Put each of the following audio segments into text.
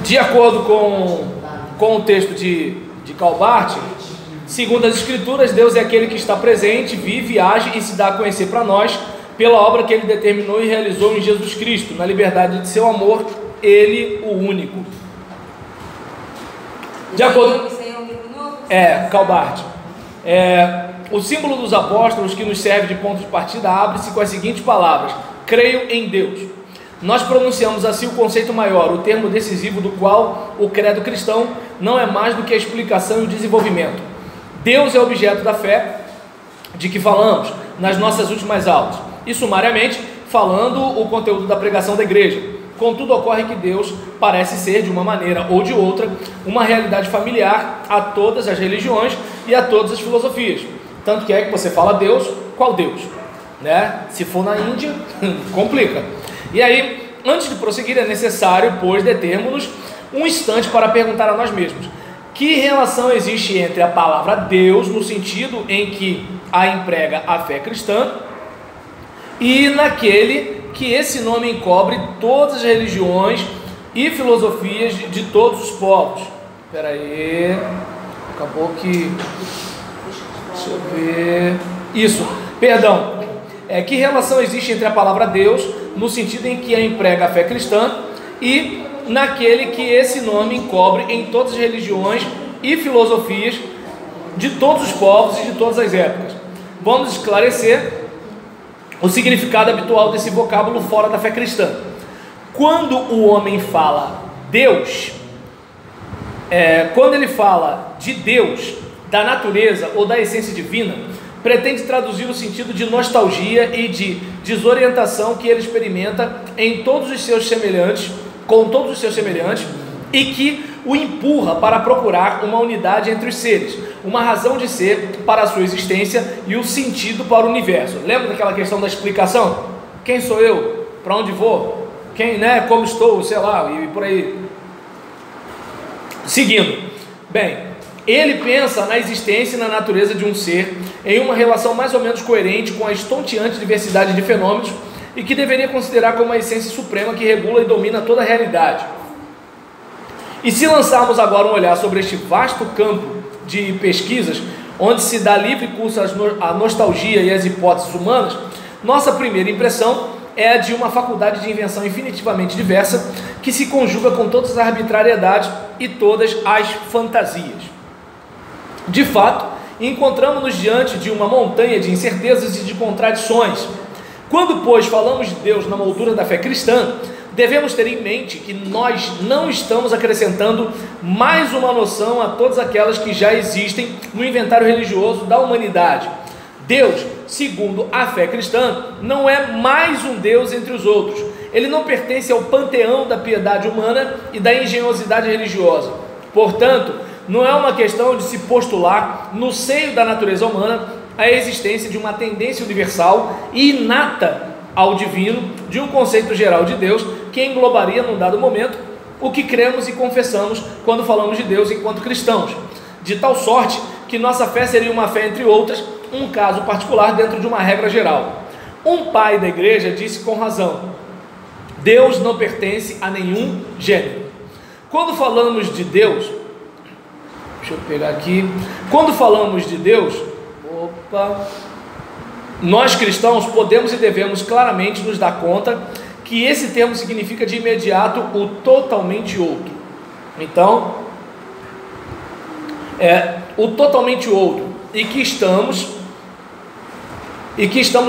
De acordo com o texto de Calbart, segundo as Escrituras, Deus é aquele que está presente, vive, age e se dá a conhecer para nós pela obra que Ele determinou e realizou em Jesus Cristo, na liberdade de seu amor, Ele o único. De acordo... Calbart. O símbolo dos apóstolos que nos serve de ponto de partida abre-se com as seguintes palavras: creio em Deus. Nós pronunciamos assim o conceito maior, o termo decisivo do qual o credo cristão não é mais do que a explicação e o desenvolvimento. Deus é objeto da fé de que falamos nas nossas últimas aulas, e sumariamente falando o conteúdo da pregação da igreja. Contudo, ocorre que Deus parece ser, de uma maneira ou de outra, uma realidade familiar a todas as religiões e a todas as filosofias. Tanto que é que você fala Deus, qual Deus? Né? Se for na Índia, complica. E aí, antes de prosseguir, é necessário, pois, determos-nos um instante para perguntar a nós mesmos: que relação existe entre a palavra Deus, no sentido em que a emprega a fé cristã, e naquele que esse nome encobre todas as religiões e filosofias de todos os povos? Espera aí, acabou que... Deixa eu ver... Isso, perdão. Que relação existe entre a palavra Deus, no sentido em que a emprega a fé cristã, e naquele que esse nome encobre em todas as religiões e filosofias de todos os povos e de todas as épocas? Vamos esclarecer o significado habitual desse vocábulo fora da fé cristã. Quando o homem fala Deus, quando ele fala de Deus, da natureza ou da essência divina, pretende traduzir o sentido de nostalgia e de desorientação que ele experimenta em todos os seus semelhantes, com todos os seus semelhantes, e que o empurra para procurar uma unidade entre os seres, uma razão de ser para a sua existência e o sentido para o universo. Lembra daquela questão da explicação? Quem sou eu? Para onde vou? Quem, né? Como estou? Sei lá, e por aí. Seguindo. Bem, ele pensa na existência e na natureza de um ser em uma relação mais ou menos coerente com a estonteante diversidade de fenômenos e que deveria considerar como a essência suprema que regula e domina toda a realidade. E se lançarmos agora um olhar sobre este vasto campo de pesquisas, onde se dá livre curso à nostalgia e às hipóteses humanas, nossa primeira impressão é a de uma faculdade de invenção infinitivamente diversa, que se conjuga com todas as arbitrariedades e todas as fantasias. De fato, encontramos-nos diante de uma montanha de incertezas e de contradições. Quando, pois, falamos de Deus na moldura da fé cristã, devemos ter em mente que nós não estamos acrescentando mais uma noção a todas aquelas que já existem no inventário religioso da humanidade. Deus, segundo a fé cristã, não é mais um Deus entre os outros. Ele não pertence ao panteão da piedade humana e da engenhosidade religiosa. Portanto, não é uma questão de se postular no seio da natureza humana a existência de uma tendência universal e inata ao divino, de um conceito geral de Deus que englobaria num dado momento o que cremos e confessamos quando falamos de Deus enquanto cristãos, de tal sorte que nossa fé seria uma fé entre outras, um caso particular dentro de uma regra geral. Um pai da igreja disse com razão: Deus não pertence a nenhum gênero. Quando falamos de Deus, deixa eu pegar aqui, quando falamos de Deus, nós cristãos podemos e devemos claramente nos dar conta que esse termo significa de imediato o totalmente outro. Então, o totalmente outro, e que estamos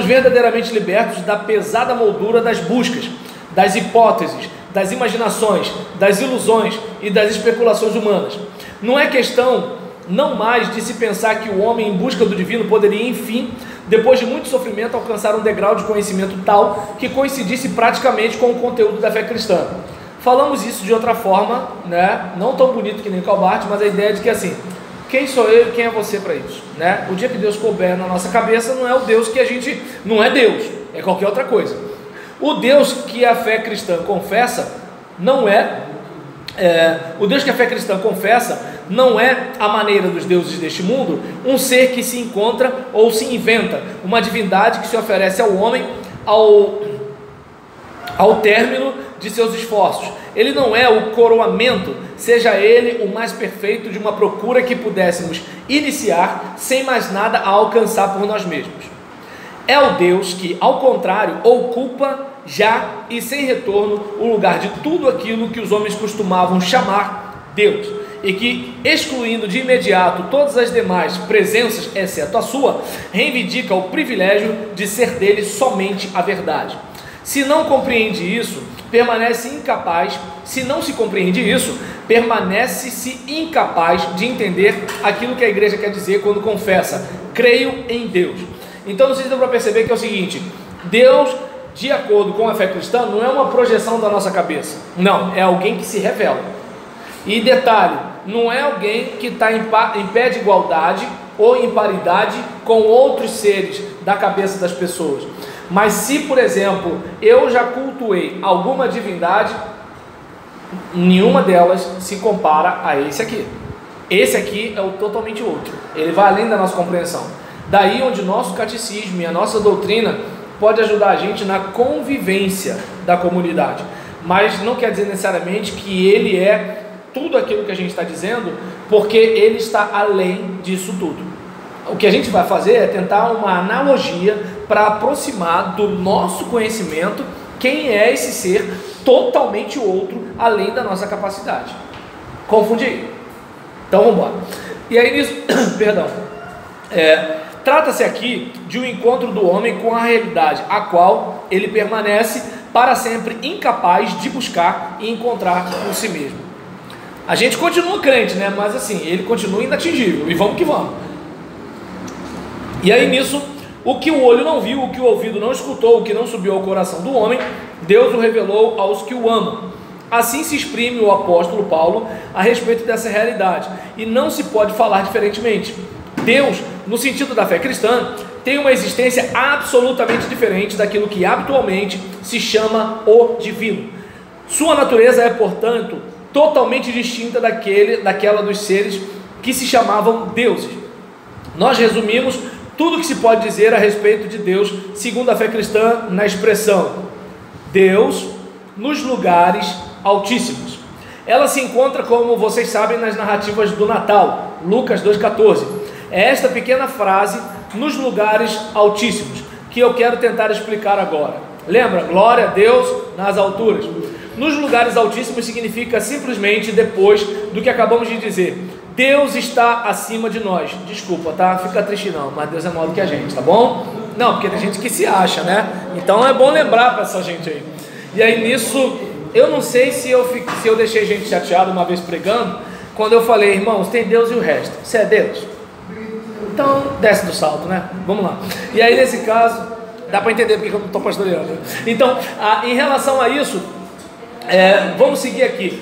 verdadeiramente libertos da pesada moldura das buscas, das hipóteses, das imaginações, das ilusões e das especulações humanas. Não é questão não mais de se pensar que o homem em busca do divino poderia, enfim, depois de muito sofrimento, alcançar um degrau de conhecimento tal que coincidisse praticamente com o conteúdo da fé cristã. Falamos isso de outra forma, né? Não tão bonito que nem Calbart, mas a ideia de que assim, quem sou eu e quem é você para isso, né? O dia que Deus couber na nossa cabeça, não é o Deus que a gente, não é Deus, é qualquer outra coisa. O Deus que a fé cristã confessa não o Deus que a fé cristã confessa não é a maneira dos deuses deste mundo, um ser que se encontra ou se inventa, uma divindade que se oferece ao homem ao término de seus esforços. Ele não é o coroamento, seja ele o mais perfeito de uma procura que pudéssemos iniciar sem mais nada a alcançar por nós mesmos. É o Deus que, ao contrário, ocupa já e sem retorno o lugar de tudo aquilo que os homens costumavam chamar Deus, e que, excluindo de imediato todas as demais presenças, exceto a sua, reivindica o privilégio de ser dele somente a verdade. Se não compreende isso, permanece incapaz, se não se compreende isso, permanece-se incapaz de entender aquilo que a igreja quer dizer quando confessa, creio em Deus. Então não sei se deu para perceber que é o seguinte: Deus, de acordo com a fé cristã, não é uma projeção da nossa cabeça, não, é alguém que se revela. E detalhe, não é alguém que está em pé de igualdade ou em paridade com outros seres da cabeça das pessoas. Mas se, por exemplo, eu já cultuei alguma divindade, nenhuma delas se compara a esse aqui. Esse aqui é o totalmente outro, ele vai além da nossa compreensão. Daí onde nosso catecismo e a nossa doutrina pode ajudar a gente na convivência da comunidade, mas não quer dizer necessariamente que ele é tudo aquilo que a gente está dizendo, porque ele está além disso tudo. O que a gente vai fazer é tentar uma analogia para aproximar do nosso conhecimento quem é esse ser totalmente outro, além da nossa capacidade. Confundir? Então vamos embora. E aí nisso, perdão, trata-se aqui de um encontro do homem com a realidade, a qual ele permanece para sempre incapaz de buscar e encontrar por si mesmo. A gente continua crente, né? Mas assim, ele continua inatingível, e vamos que vamos. E aí nisso, o que o olho não viu, o que o ouvido não escutou, o que não subiu ao coração do homem, Deus o revelou aos que o amam. Assim se exprime o apóstolo Paulo a respeito dessa realidade, e não se pode falar diferentemente. Deus, no sentido da fé cristã, tem uma existência absolutamente diferente daquilo que habitualmente se chama o divino. Sua natureza é, portanto, totalmente distinta daquela dos seres que se chamavam deuses. Nós resumimos tudo o que se pode dizer a respeito de Deus, segundo a fé cristã, na expressão Deus nos lugares altíssimos. Ela se encontra, como vocês sabem, nas narrativas do Natal, Lucas 2,14. É esta pequena frase, nos lugares altíssimos, que eu quero tentar explicar agora. Lembra? Glória a Deus nas alturas. Nos lugares altíssimos significa simplesmente, depois do que acabamos de dizer, Deus está acima de nós. Desculpa, tá? Fica triste não, mas Deus é maior do que a gente, tá bom? Não, porque tem gente que se acha, né? Então é bom lembrar para essa gente aí. E aí nisso, eu não sei se eu deixei gente chateada uma vez pregando, quando eu falei, irmãos, tem Deus e o resto. Você é Deus? Então desce do salto, né? Vamos lá. E aí nesse caso, dá para entender porque eu não estou pastoreando. Então, em relação a isso, vamos seguir aqui.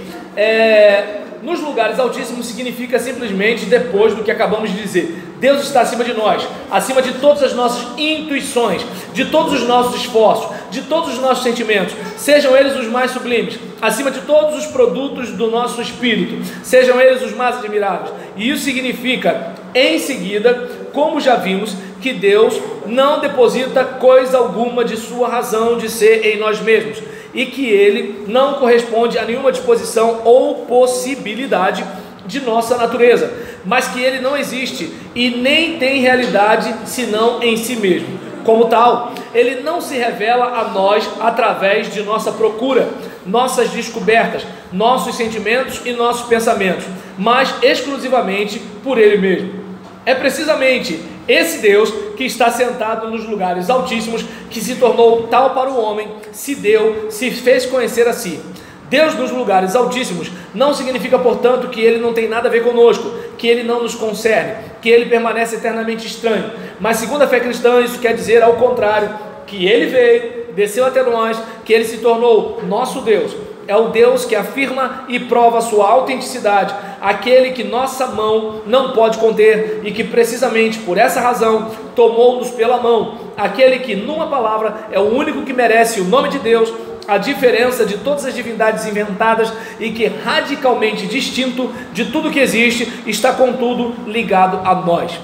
Nos lugares altíssimos significa simplesmente, depois do que acabamos de dizer, Deus está acima de nós, acima de todas as nossas intuições, de todos os nossos esforços, de todos os nossos sentimentos, sejam eles os mais sublimes, acima de todos os produtos do nosso espírito, sejam eles os mais admiráveis. E isso significa, em seguida, como já vimos, que Deus não deposita coisa alguma de sua razão de ser em nós mesmos, e que Ele não corresponde a nenhuma disposição ou possibilidade de nossa natureza, mas que Ele não existe e nem tem realidade senão em si mesmo. Como tal, Ele não se revela a nós através de nossa procura, nossas descobertas, nossos sentimentos e nossos pensamentos, mas exclusivamente por Ele mesmo. É precisamente esse Deus que está sentado nos lugares altíssimos, que se tornou tal para o homem, se deu, se fez conhecer a si. Deus nos lugares altíssimos não significa, portanto, que Ele não tem nada a ver conosco, que Ele não nos concerne, que Ele permanece eternamente estranho. Mas segundo a fé cristã, isso quer dizer ao contrário, que Ele veio, desceu até nós, que Ele se tornou nosso Deus. É o Deus que afirma e prova a sua autenticidade, aquele que nossa mão não pode conter e que precisamente por essa razão tomou-nos pela mão, aquele que numa palavra é o único que merece o nome de Deus, a diferença de todas as divindades inventadas e que radicalmente distinto de tudo que existe, está contudo ligado a nós.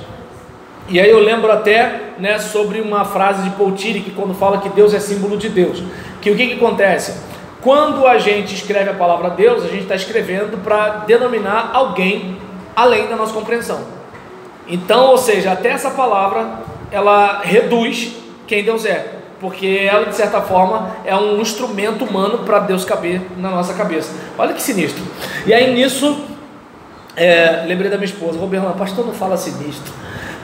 E aí eu lembro até, sobre uma frase de Paul Tillich, que quando fala que Deus é símbolo de Deus, que o que acontece? Quando a gente escreve a palavra Deus, a gente está escrevendo para denominar alguém além da nossa compreensão. Então, ou seja, até essa palavra, ela reduz quem Deus é, porque ela, de certa forma, é um instrumento humano para Deus caber na nossa cabeça. Olha que sinistro. E aí nisso, lembrei da minha esposa, Roberto, pastor, não fala sinistro.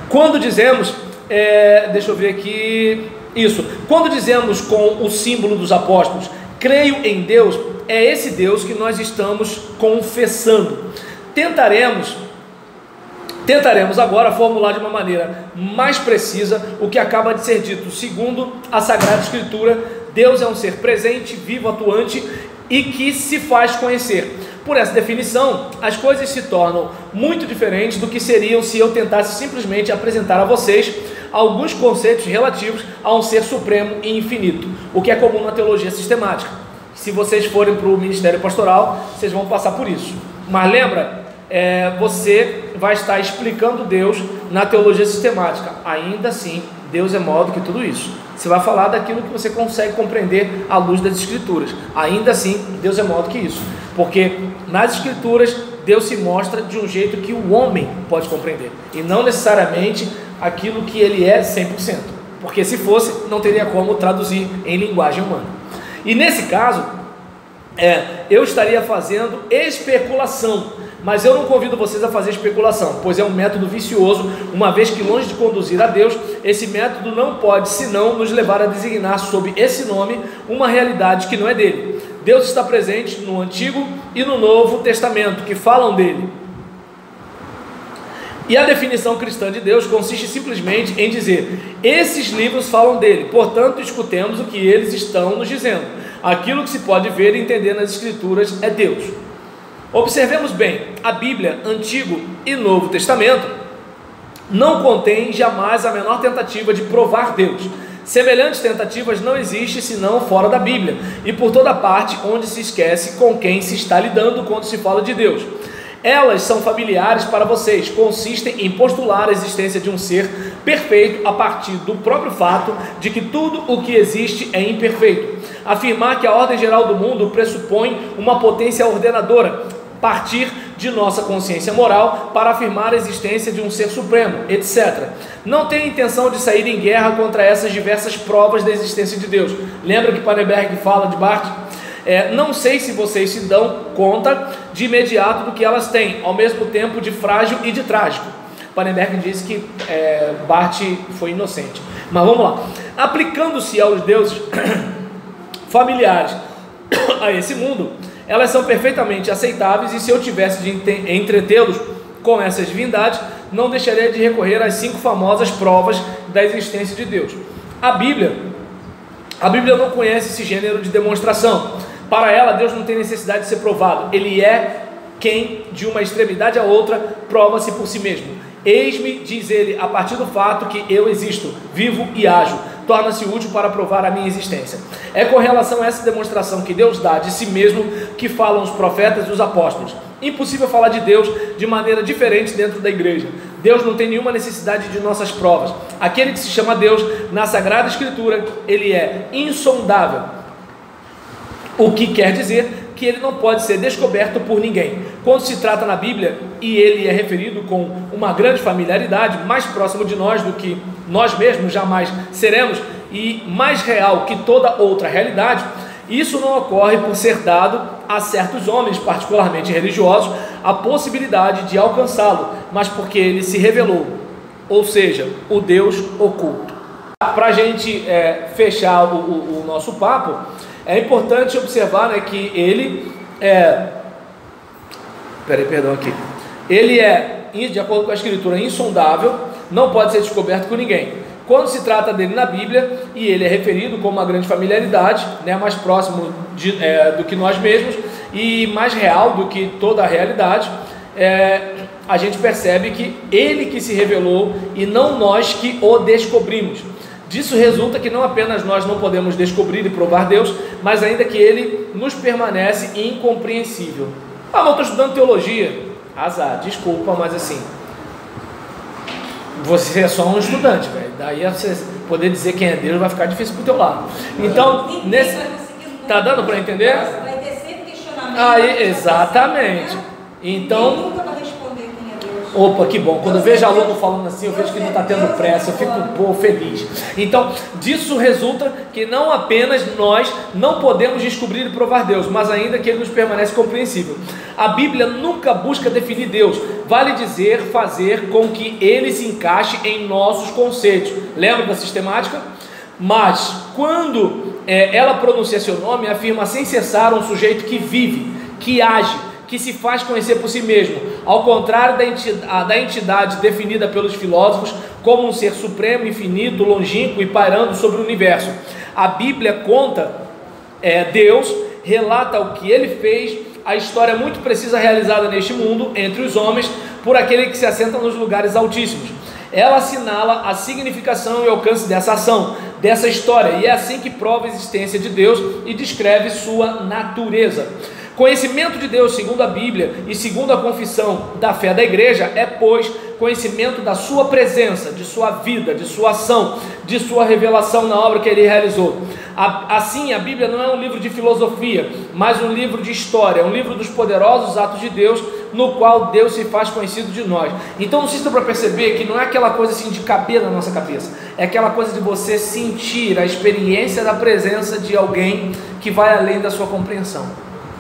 Quando dizemos, deixa eu ver aqui, isso, quando dizemos com o símbolo dos apóstolos, creio em Deus, é esse Deus que nós estamos confessando. Tentaremos agora formular de uma maneira mais precisa o que acaba de ser dito. Segundo a Sagrada Escritura, Deus é um ser presente, vivo, atuante e que se faz conhecer. Por essa definição, as coisas se tornam muito diferentes do que seriam se eu tentasse simplesmente apresentar a vocês alguns conceitos relativos a um ser supremo e infinito, o que é comum na teologia sistemática. Se vocês forem para o ministério pastoral, vocês vão passar por isso. Mas lembra, você vai estar explicando Deus na teologia sistemática. Ainda assim, Deus é maior do que tudo isso. Você vai falar daquilo que você consegue compreender à luz das Escrituras. Ainda assim, Deus é maior do que isso, porque nas Escrituras Deus se mostra de um jeito que o homem pode compreender, e não necessariamente aquilo que ele é 100%, porque se fosse, não teria como traduzir em linguagem humana. E nesse caso, eu estaria fazendo especulação, mas eu não convido vocês a fazer especulação, pois é um método vicioso, uma vez que longe de conduzir a Deus, esse método não pode senão nos levar a designar sob esse nome uma realidade que não é dele. Deus está presente no Antigo e no Novo Testamento, que falam dele. E a definição cristã de Deus consiste simplesmente em dizer: esses livros falam dele, portanto escutemos o que eles estão nos dizendo. Aquilo que se pode ver e entender nas Escrituras é Deus. Observemos bem, a Bíblia, Antigo e Novo Testamento, não contém jamais a menor tentativa de provar Deus. Semelhantes tentativas não existem senão fora da Bíblia e por toda parte onde se esquece com quem se está lidando quando se fala de Deus. Elas são familiares para vocês, consistem em postular a existência de um ser perfeito a partir do próprio fato de que tudo o que existe é imperfeito. Afirmar que a ordem geral do mundo pressupõe uma potência ordenadora, partir de nossa consciência moral para afirmar a existência de um ser supremo, etc. Não tem intenção de sair em guerra contra essas diversas provas da existência de Deus. Lembra que Pannenberg fala de Barth? Não sei se vocês se dão conta de imediato do que elas têm, ao mesmo tempo de frágil e de trágico. Pannenberg diz que Barth foi inocente. Mas vamos lá. Aplicando-se aos deuses familiares a esse mundo, elas são perfeitamente aceitáveis, e se eu tivesse de entretê-los com essas divindades, não deixaria de recorrer às 5 famosas provas da existência de Deus. A Bíblia não conhece esse gênero de demonstração. Para ela, Deus não tem necessidade de ser provado. Ele é quem, de uma extremidade a outra, prova-se por si mesmo. Eis-me, diz ele, a partir do fato que eu existo, vivo e ajo, torna-se útil para provar a minha existência. É com relação a essa demonstração que Deus dá de si mesmo que falam os profetas e os apóstolos. Impossível falar de Deus de maneira diferente dentro da igreja. Deus não tem nenhuma necessidade de nossas provas. Aquele que se chama Deus na Sagrada Escritura, ele é insondável, o que quer dizer que ele não pode ser descoberto por ninguém. Quando se trata na Bíblia, e ele é referido com uma grande familiaridade, mais próximo de nós do que nós mesmos jamais seremos, e mais real que toda outra realidade, isso não ocorre por ser dado a certos homens, particularmente religiosos, a possibilidade de alcançá-lo, mas porque ele se revelou, ou seja, o Deus oculto. Para a gente fechar o nosso papo, é importante observar, né, que ele ele é, de acordo com a Escritura, insondável, não pode ser descoberto por ninguém. Quando se trata dele na Bíblia, e ele é referido com uma grande familiaridade, né, mais próximo do que nós mesmos, e mais real do que toda a realidade, a gente percebe que ele que se revelou e não nós que o descobrimos. Disso resulta que não apenas nós não podemos descobrir e provar Deus, mas ainda que ele nos permanece incompreensível. Não estou estudando teologia. Azar, desculpa, mas assim, você é só um estudante, velho. Daí você poder dizer quem é Deus vai ficar difícil pro teu lado. Então, Tá dando para entender? Vai ter sempre questionamento. Aí, exatamente. Então, nunca vai responder quem é Deus. Opa, que bom. Quando eu vejo aluno falando assim, eu vejo que não está tendo pressa, eu fico feliz. Então, disso resulta que não apenas nós não podemos descobrir e provar Deus, mas ainda que Ele nos permanece compreensível. A Bíblia nunca busca definir Deus, vale dizer, fazer com que Ele se encaixe em nossos conceitos. Lembra da sistemática? Mas, quando ela pronuncia seu nome, afirma sem cessar um sujeito que vive, que age, que se faz conhecer por si mesmo, ao contrário da entidade definida pelos filósofos como um ser supremo, infinito, longínquo e pairando sobre o universo. A Bíblia conta Deus, relata o que Ele fez, a história muito precisa realizada neste mundo, entre os homens, por aquele que se assenta nos lugares altíssimos. Ela assinala a significação e alcance dessa ação, dessa história, e é assim que prova a existência de Deus e descreve sua natureza. Conhecimento de Deus, segundo a Bíblia e segundo a confissão da fé da igreja, é, pois, conhecimento da sua presença, de sua vida, de sua ação, de sua revelação na obra que Ele realizou. Assim, a Bíblia não é um livro de filosofia, mas um livro de história, um livro dos poderosos atos de Deus, no qual Deus se faz conhecido de nós. Então, não sei se dá para perceber que não é aquela coisa assim de caber na nossa cabeça, é aquela coisa de você sentir a experiência da presença de alguém que vai além da sua compreensão.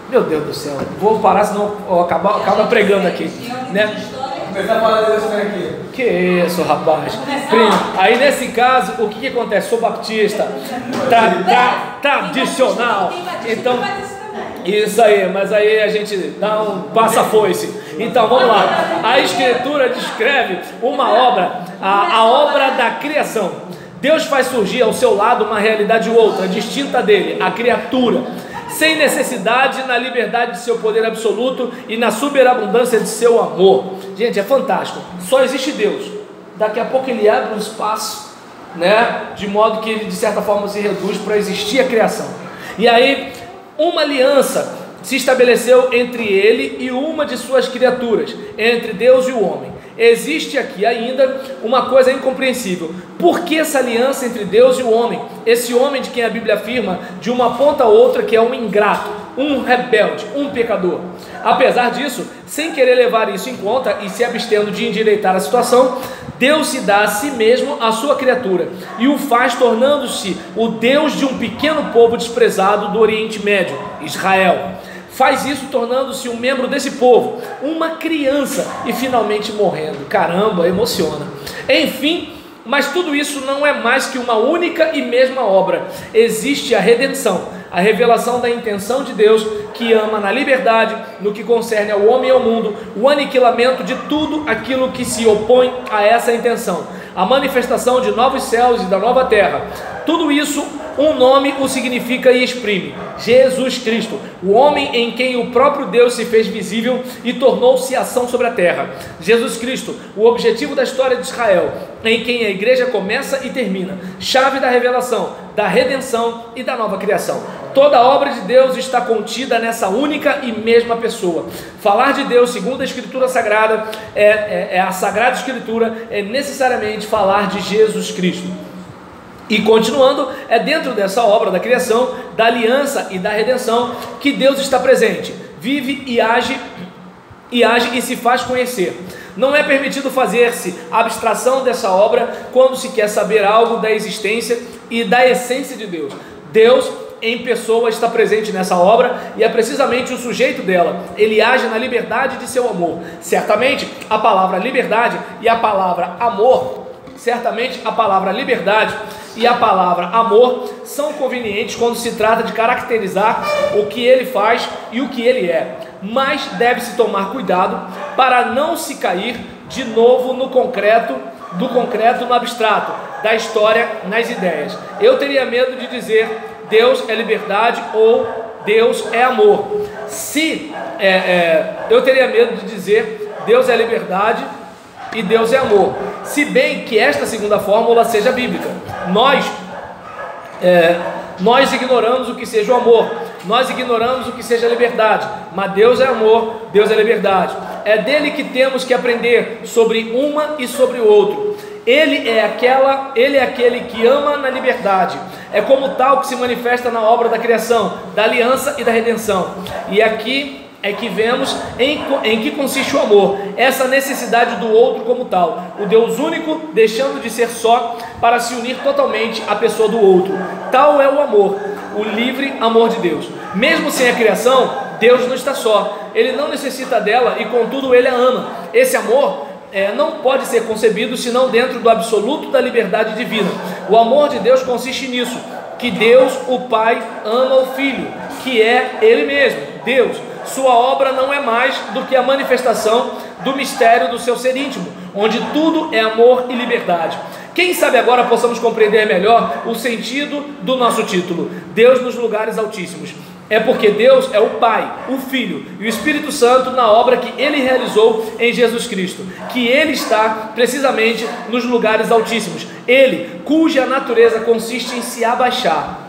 Meu Deus do céu, vou parar, senão eu acaba pregando aqui, né? Começar a falar disso aqui. Que isso, rapaz? Aí nesse caso, o que acontece? Sou baptista, tradicional, então isso aí, mas aí a gente dá um passa-foice. Então vamos lá. A Escritura descreve uma obra, a obra da criação. Deus faz surgir ao seu lado uma realidade outra, distinta dele, a criatura, sem necessidade, na liberdade de seu poder absoluto e na superabundância de seu amor. Gente, é fantástico. Só existe Deus. Daqui a pouco Ele abre um espaço, né? De modo que Ele de certa forma se reduz para existir a criação. E aí uma aliança se estabeleceu entre Ele e uma de suas criaturas, entre Deus e o homem. Existe aqui ainda uma coisa incompreensível. Por que essa aliança entre Deus e o homem? Esse homem de quem a Bíblia afirma, de uma ponta a outra, que é um ingrato, um rebelde, um pecador. Apesar disso, sem querer levar isso em conta e se abstendo de endireitar a situação, Deus se dá a si mesmo a sua criatura e o faz tornando-se o Deus de um pequeno povo desprezado do Oriente Médio, Israel. Faz isso tornando-se um membro desse povo, uma criança, e finalmente morrendo. Caramba, emociona. Enfim, mas tudo isso não é mais que uma única e mesma obra. Existe a redenção, a revelação da intenção de Deus, que ama na liberdade, no que concerne ao homem e ao mundo, o aniquilamento de tudo aquilo que se opõe a essa intenção, a manifestação de novos céus e da nova terra. Tudo isso, um nome o significa e exprime: Jesus Cristo, o homem em quem o próprio Deus se fez visível e tornou-se ação sobre a terra. Jesus Cristo, o objetivo da história de Israel, em quem a igreja começa e termina, chave da revelação, da redenção e da nova criação. Toda a obra de Deus está contida nessa única e mesma pessoa. Falar de Deus segundo a Escritura Sagrada, a Sagrada Escritura, é necessariamente falar de Jesus Cristo. E continuando, é dentro dessa obra da criação, da aliança e da redenção que Deus está presente, vive e age e se faz conhecer. Não é permitido fazer-se abstração dessa obra quando se quer saber algo da existência e da essência de Deus. Deus em pessoa está presente nessa obra e é precisamente o sujeito dela. Ele age na liberdade de seu amor. Certamente a palavra liberdade e a palavra amor, são convenientes quando se trata de caracterizar o que ele faz e o que ele é, mas deve-se tomar cuidado para não se cair de novo do concreto no abstrato, da história nas ideias. Eu teria medo de dizer Deus é liberdade ou Deus é amor. Eu teria medo de dizer Deus é liberdade e Deus é amor, se bem que esta segunda fórmula seja bíblica. Nós ignoramos o que seja o amor, nós ignoramos o que seja a liberdade, mas Deus é amor, Deus é liberdade. É dele que temos que aprender sobre uma e sobre o outro. Ele é aquele que ama na liberdade. É como tal que se manifesta na obra da criação, da aliança e da redenção. E aqui é que vemos em que consiste o amor, essa necessidade do outro como tal, o Deus único deixando de ser só para se unir totalmente à pessoa do outro. Tal é o amor, o livre amor de Deus. Mesmo sem a criação, Deus não está só, Ele não necessita dela e contudo Ele a ama. Esse amor não pode ser concebido senão dentro do absoluto da liberdade divina. O amor de Deus consiste nisso, que Deus, o Pai, ama o Filho, que é Ele mesmo, Deus. Sua obra não é mais do que a manifestação do mistério do seu ser íntimo, onde tudo é amor e liberdade. Quem sabe agora possamos compreender melhor o sentido do nosso título, Deus nos lugares altíssimos. É porque Deus é o Pai, o Filho e o Espírito Santo na obra que Ele realizou em Jesus Cristo, que Ele está precisamente nos lugares altíssimos. Ele, cuja natureza consiste em se abaixar,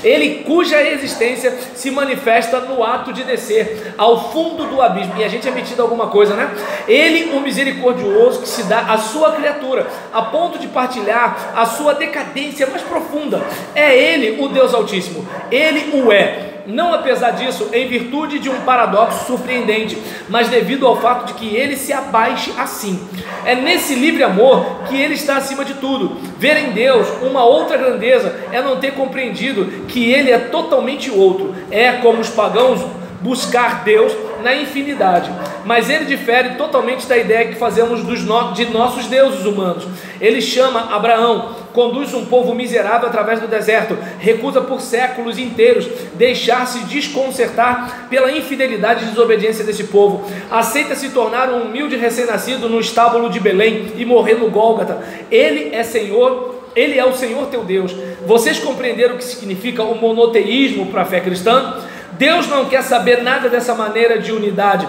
Ele cuja existência se manifesta no ato de descer ao fundo do abismo. E a gente é metido a alguma coisa, né? Ele, o misericordioso que se dá à sua criatura, a ponto de partilhar a sua decadência mais profunda. É Ele o Deus Altíssimo, Ele o é. Não apesar disso, em virtude de um paradoxo surpreendente, mas devido ao fato de que Ele se abaixe assim. É nesse livre amor que Ele está acima de tudo. Ver em Deus uma outra grandeza é não ter compreendido que Ele é totalmente outro. É como os pagãos buscar Deus na infinidade, mas Ele difere totalmente da ideia que fazemos de nossos deuses humanos. Ele chama Abraão, conduz um povo miserável através do deserto, recusa por séculos inteiros deixar-se desconcertar pela infidelidade e desobediência desse povo, aceita se tornar um humilde recém-nascido no estábulo de Belém e morrer no Gólgota. Ele é Senhor, Ele é o Senhor teu Deus. Vocês compreenderam o que significa o monoteísmo para a fé cristã? Deus não quer saber nada dessa maneira de unidade.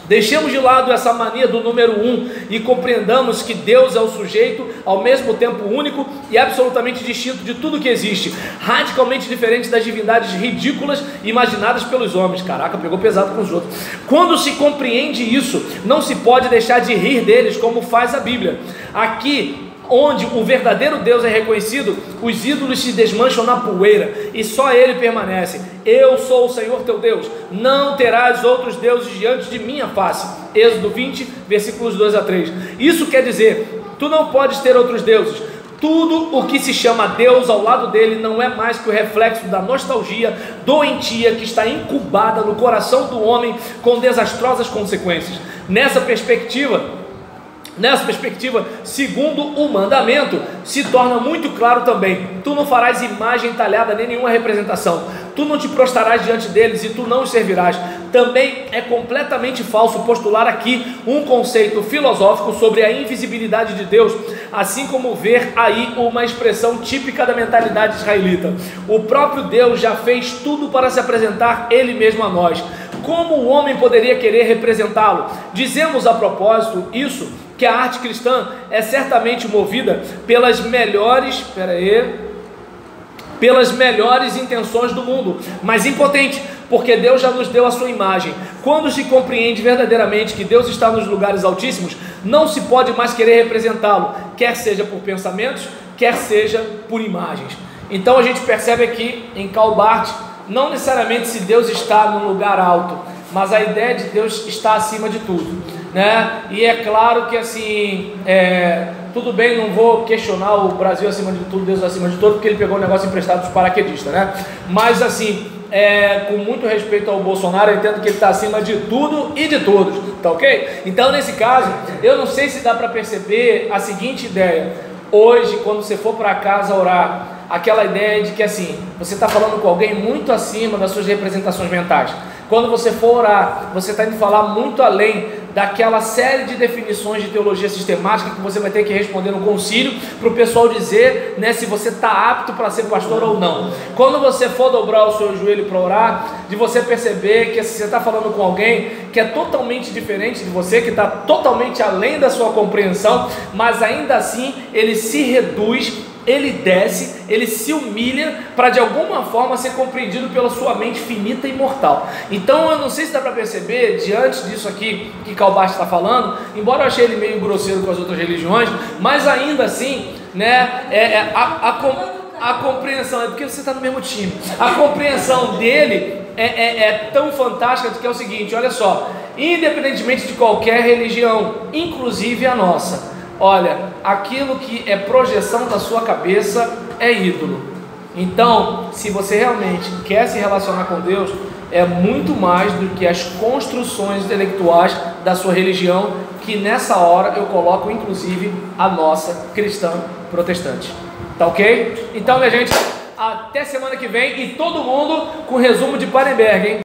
Deixemos de lado essa mania do número 1 e compreendamos que Deus é o sujeito, ao mesmo tempo único e absolutamente distinto de tudo que existe, radicalmente diferente das divindades ridículas imaginadas pelos homens. Pegou pesado com os outros. Quando se compreende isso, não se pode deixar de rir deles, como faz a Bíblia. Aqui, onde o verdadeiro Deus é reconhecido, os ídolos se desmancham na poeira e só Ele permanece. Eu sou o Senhor teu Deus, não terás outros deuses diante de minha face. Êxodo 20, versículos 2 a 3. Isso quer dizer, tu não podes ter outros deuses. Tudo o que se chama Deus ao lado dele não é mais que o reflexo da nostalgia doentia que está incubada no coração do homem com desastrosas consequências. Nessa perspectiva, segundo o mandamento, se torna muito claro também: tu não farás imagem talhada nem nenhuma representação, tu não te prostrarás diante deles e tu não os servirás. Também é completamente falso postular aqui um conceito filosófico sobre a invisibilidade de Deus, assim como ver aí uma expressão típica da mentalidade israelita. O próprio Deus já fez tudo para se apresentar Ele mesmo a nós. Como o homem poderia querer representá-lo? Dizemos a propósito isso, que a arte cristã é certamente movida pelas melhores intenções do mundo, mas impotente, porque Deus já nos deu a sua imagem. Quando se compreende verdadeiramente que Deus está nos lugares altíssimos, não se pode mais querer representá-lo, quer seja por pensamentos, quer seja por imagens. Então a gente percebe aqui em Karl Barth, não necessariamente se Deus está num lugar alto, mas a ideia de Deus está acima de tudo, né? E é claro que assim, tudo bem, não vou questionar o Brasil acima de tudo, Deus acima de tudo, porque ele pegou um negócio emprestado dos paraquedistas, né? Mas assim, com muito respeito ao Bolsonaro, eu entendo que ele está acima de tudo e de todos, tá ok? Então nesse caso, eu não sei se dá para perceber a seguinte ideia: hoje, quando você for para casa orar, aquela ideia de que assim, você está falando com alguém muito acima das suas representações mentais. Quando você for orar, você está indo falar muito além daquela série de definições de teologia sistemática que você vai ter que responder no concílio para o pessoal dizer, né, se você está apto para ser pastor ou não. Quando você for dobrar o seu joelho para orar, de você perceber que você está falando com alguém que é totalmente diferente de você, que está totalmente além da sua compreensão, mas ainda assim ele se reduz ele desce, ele se humilha para de alguma forma ser compreendido pela sua mente finita e mortal. Então eu não sei se dá para perceber, diante disso aqui que Calbart está falando, embora eu achei ele meio grosseiro com as outras religiões, mas ainda assim, né, a compreensão, é porque você está no mesmo time, a compreensão dele é tão fantástica que é o seguinte: olha só, independentemente de qualquer religião, inclusive a nossa, olha, aquilo que é projeção da sua cabeça é ídolo. Então, se você realmente quer se relacionar com Deus, é muito mais do que as construções intelectuais da sua religião, que nessa hora eu coloco inclusive a nossa cristã protestante. Tá ok? Então, minha gente, até semana que vem, e todo mundo com resumo de Parenberg, hein?